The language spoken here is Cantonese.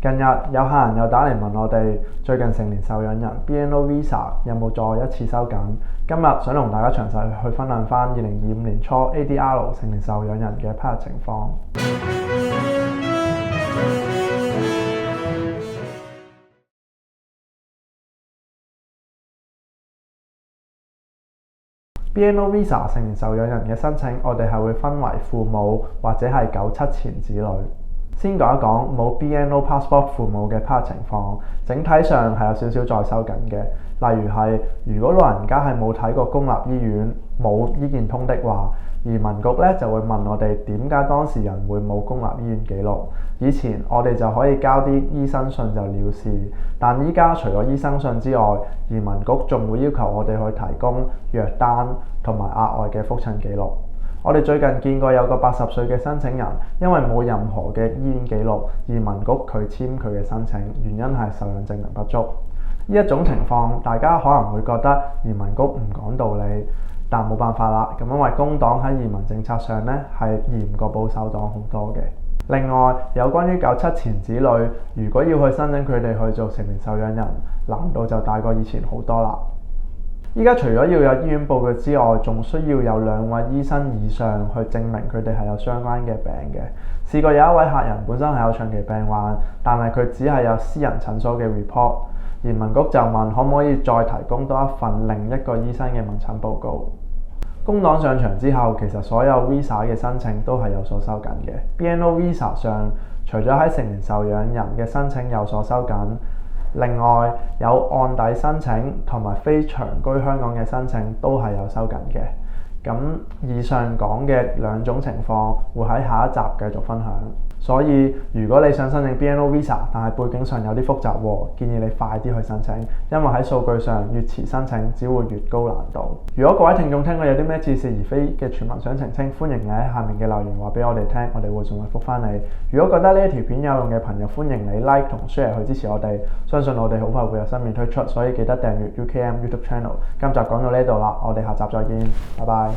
近日有客人又打嚟問我哋最近成年受養人 BNO Visa 有冇再一次收緊？今日想同大家詳細去分享翻2025年初 ADR 成年受養人嘅批核情況。BNO Visa 成年受養人嘅申請，我哋係會分為父母或者係97前子女。先講一講冇 BNO Passport 父母嘅批核情況，整體上係有少少再收緊嘅。例如係如果老人家係冇睇過公立醫院冇醫健通的話，移民局咧就會問我哋點解當事人會冇公立醫院記錄。以前我哋就可以交啲醫生信就了事，但依家除咗醫生信之外，移民局仲會要求我哋去提供藥單同埋額外嘅覆診記錄。我哋最近見過有個80歲嘅申請人，因為冇任何嘅醫院記錄，移民局拒簽佢嘅申請，原因係受養證明不足。呢一種情況，大家可能會覺得移民局唔講道理，但冇辦法啦。咁因為工黨喺移民政策上咧係嚴過保守黨好多嘅。另外，有關於97前子女，如果要去申請佢哋去做成年受養人，難度就大過以前好多啦。依家除咗要有醫院報告之外，仲需要有2位醫生以上去證明佢哋係有相關嘅病嘅。試過有一位客人本身係有長期病患，但係佢只係有私人診所嘅 report， 移民局就問可唔可以再提供多一份另一個醫生嘅問診報告。工黨上場之後，其實所有 Visa 嘅申請都係有所收緊嘅。BNO Visa 上，除咗喺成年受養人嘅申請有所收緊，另外有案底申請同埋非長居香港嘅申請都係有收緊嘅。咁以上講嘅兩種情況會喺下一集繼續分享。所以如果你想申請 BNO Visa， 但係背景上有啲複雜喎，建議你快啲去申請，因為喺數據上越遲申請只會越高難度。如果各位聽眾聽過有啲咩似是而非嘅傳聞想澄清，歡迎你喺下面嘅留言話俾我哋聽，我哋會盡快覆返你。如果覺得呢一條片有用嘅朋友，歡迎你 like 同 share 去支持我哋。相信我哋好快會有新片推出，所以記得訂閱 UKM YouTube Channel。今集講到呢度啦，我哋下集再見，拜拜。